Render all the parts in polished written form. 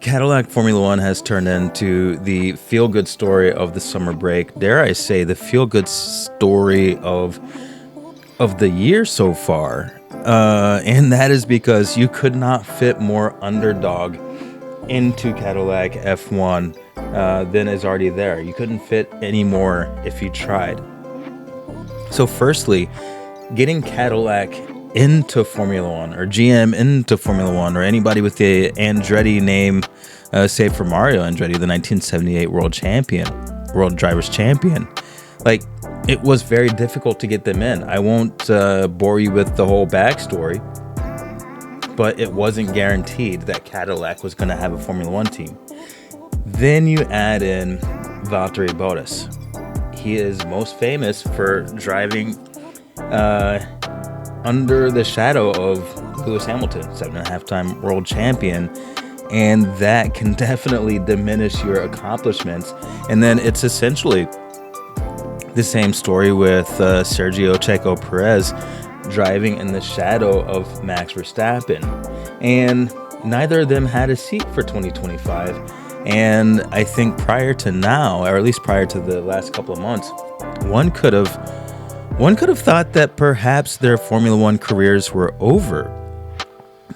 Cadillac Formula One has turned into the feel-good story of the summer break. Dare I say, the feel-good story of the year so far. And that is because you could not fit more underdog into Cadillac F1 than is already there. You couldn't fit any more if you tried. So firstly, getting Cadillac into Formula One, or GM into Formula One, or anybody with the Andretti name, save for Mario Andretti, the 1978 world drivers champion. Like, it was very difficult to get them in. I won't bore you with the whole backstory, but it wasn't guaranteed that Cadillac was going to have a Formula One team. Then you add in Valtteri Bottas. He is most famous for driving under the shadow of Lewis Hamilton, 7.5-time world champion, and that can definitely diminish your accomplishments. And then it's essentially the same story with Sergio Checo Perez driving in the shadow of Max Verstappen, and neither of them had a seat for 2025. And I think prior to now, or at least prior to the last couple of months, one could have thought that perhaps their Formula One careers were over.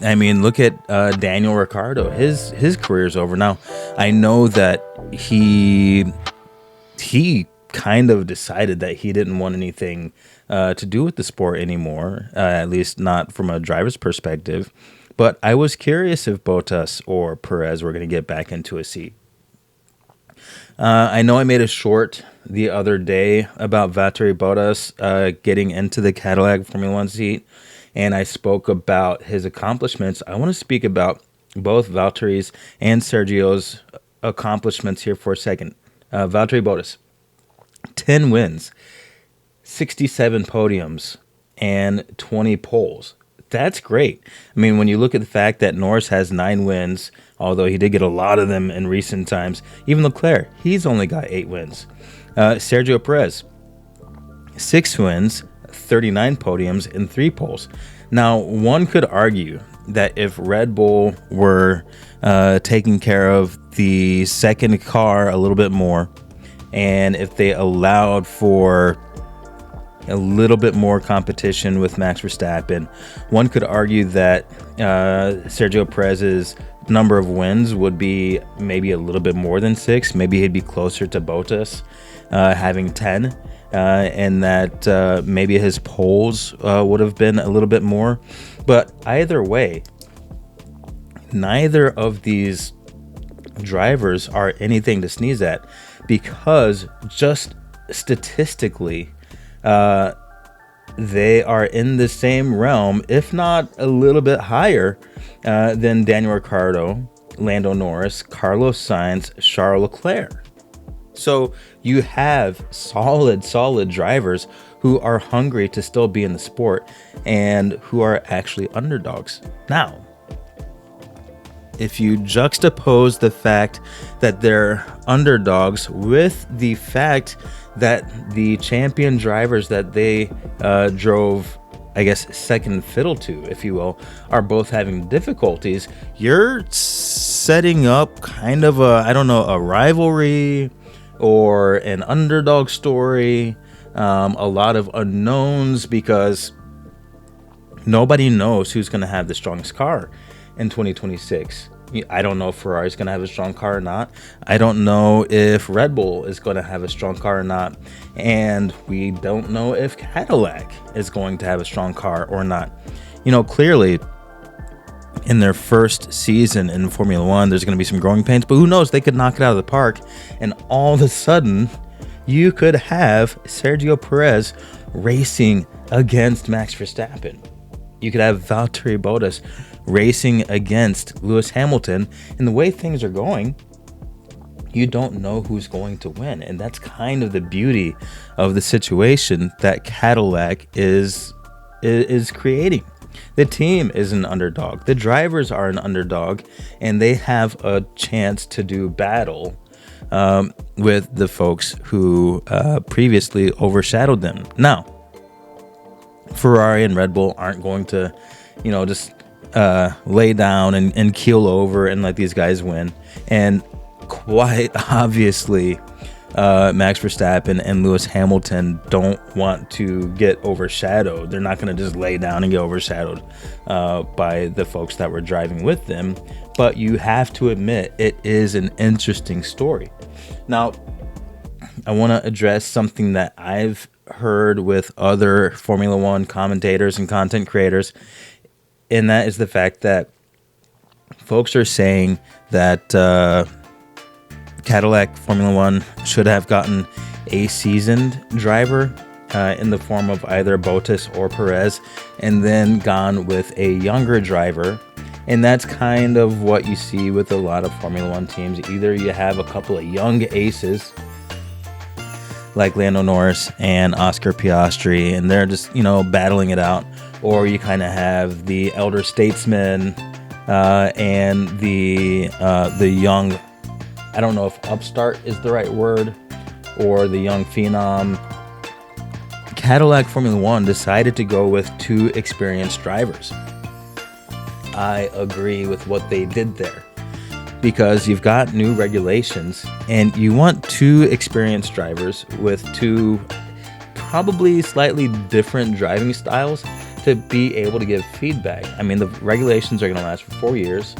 I mean, look at Daniel Ricciardo. His career's over now. I know that he kind of decided that he didn't want anything to do with the sport anymore, at least not from a driver's perspective. But I was curious if Bottas or Perez were going to get back into a seat. I know I made a short the other day about Valtteri Bottas getting into the Cadillac Formula One seat, and I spoke about his accomplishments. I want to speak about both Valtteri's and Sergio's accomplishments here for a second. Valtteri Bottas, 10 wins, 67 podiums, and 20 poles. That's great. I mean, when you look at the fact that Norris has 9 wins, although he did get a lot of them in recent times. Even Leclerc, he's only got 8 wins. Sergio Perez, 6 wins, 39 podiums, and 3 poles. Now, one could argue that if Red Bull were taking care of the second car a little bit more, and if they allowed for a little bit more competition with Max Verstappen, one could argue that Sergio Perez's number of wins would be maybe a little bit more than 6. Maybe he'd be closer to Bottas having 10, and that maybe his poles would have been a little bit more. But either way, neither of these drivers are anything to sneeze at, because just statistically, they are in the same realm, if not a little bit higher, than Daniel Ricciardo, Lando Norris, Carlos Sainz, Charles Leclerc. So you have solid drivers who are hungry to still be in the sport and who are actually underdogs. Now, if you juxtapose the fact that they're underdogs with the fact that the champion drivers that they drove, I guess, second fiddle to, if you will, are both having difficulties, you're setting up kind of a rivalry or an underdog story, a lot of unknowns, because nobody knows who's going to have the strongest car in 2026. I don't know if Ferrari's going to have a strong car or not. I don't know if Red Bull is going to have a strong car or not. And we don't know if Cadillac is going to have a strong car or not. Clearly, in their first season in Formula One, there's going to be some growing pains. But who knows? They could knock it out of the park. And all of a sudden, you could have Sergio Perez racing against Max Verstappen. You could have Valtteri Bottas racing against Lewis Hamilton. And the way things are going, you don't know who's going to win. And that's kind of the beauty of the situation that Cadillac is creating. The team is an underdog. The drivers are an underdog, and they have a chance to do battle with the folks who previously overshadowed them. Now, Ferrari and Red Bull aren't going to, just lay down and keel over and let these guys win. And quite obviously, Max Verstappen and Lewis Hamilton don't want to get overshadowed. They're not going to just lay down and get overshadowed by the folks that were driving with them. But you have to admit, it is an interesting story. Now, I want to address something that I've heard with other Formula One commentators and content creators, and that is the fact that folks are saying that Cadillac Formula One should have gotten a seasoned driver in the form of either Bottas or Perez, and then gone with a younger driver. And that's kind of what you see with a lot of Formula One teams. Either you have a couple of young aces like Lando Norris and Oscar Piastri, and they're just, battling it out. Or you kind of have the elder statesman and the young, I don't know if upstart is the right word, or the young phenom. Cadillac Formula One decided to go with two experienced drivers. I agree with what they did there, because you've got new regulations and you want two experienced drivers with two probably slightly different driving styles to be able to give feedback. I mean, the regulations are going to last for 4 years.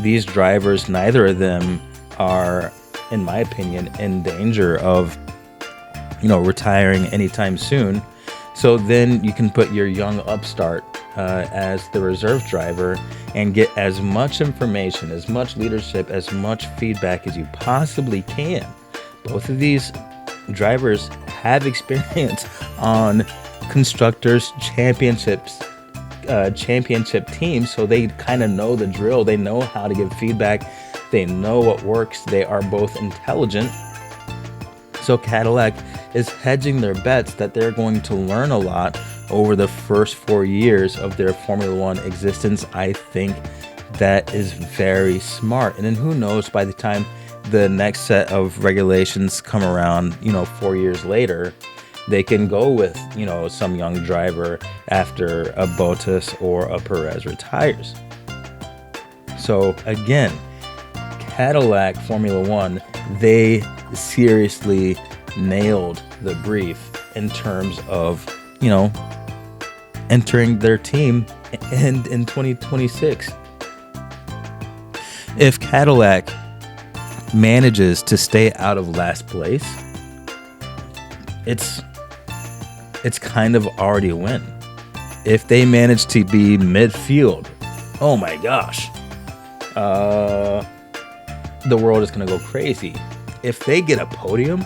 These drivers, neither of them are, in my opinion, in danger of, retiring anytime soon. So then you can put your young upstart as the reserve driver and get as much information, as much leadership, as much feedback as you possibly can. Both of these drivers have experience on constructors championship teams, so they kind of know the drill. They know how to give feedback. They know what works. They are both intelligent. So Cadillac is hedging their bets that they're going to learn a lot over the first 4 years of their Formula One existence. I think that is very smart. And then who knows, by the time the next set of regulations come around, 4 years later, they can go with, some young driver after a Bottas or a Perez retires. So again, Cadillac Formula One, they seriously nailed the brief in terms of, entering their team in 2026. If Cadillac manages to stay out of last place, it's kind of already a win. If they manage to be midfield, oh my gosh, the world is going to go crazy. If they get a podium,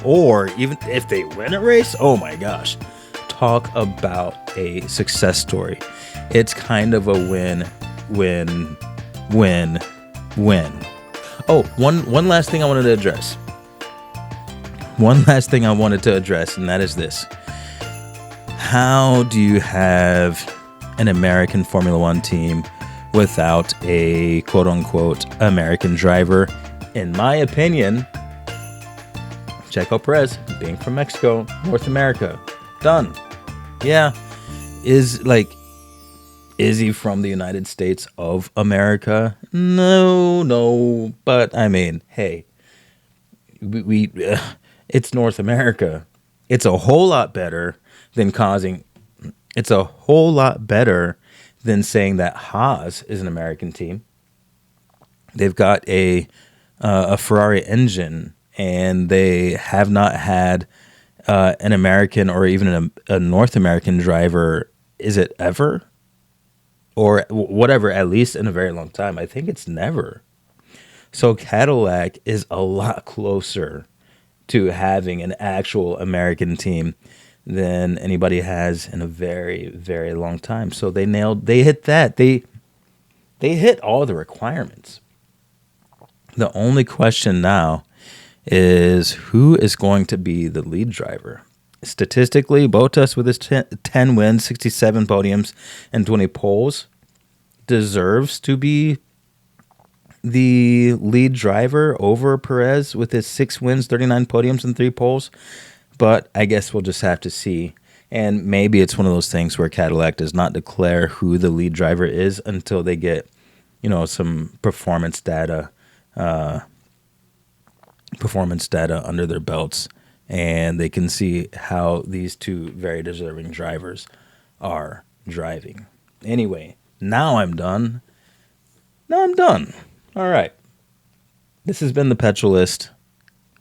or even if they win a race, oh my gosh, talk about a success story. It's kind of a win. Oh, one last thing I wanted to address. And that is this. How do you have an American Formula One team without a quote-unquote American driver? In my opinion, Checo Perez, being from Mexico, North America, done. Yeah, is he from the United States of America? No, but I mean, hey, we it's North America. It's a whole lot better than saying that Haas is an American team. They've got a Ferrari engine, and they have not had an American or even a North American driver, is it ever? Or whatever, at least in a very long time. I think it's never. So Cadillac is a lot closer to having an actual American team than anybody has in a very, very long time. So they hit that. They hit all the requirements. The only question now is who is going to be the lead driver. Statistically, Bottas with his 10 wins, 67 podiums, and 20 poles deserves to be the lead driver over Perez with his 6 wins, 39 podiums, and 3 poles. But I guess we'll just have to see. And maybe it's one of those things where Cadillac does not declare who the lead driver is until they get, some performance data under their belts, and they can see how these two very deserving drivers are driving. Anyway, now I'm done. Now I'm done. All right. This has been the Petrolist.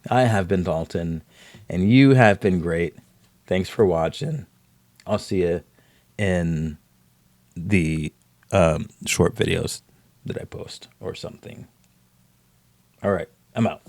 I have been Dalton, and you have been great. Thanks for watching. I'll see you in the short videos that I post or something. All right. I'm out.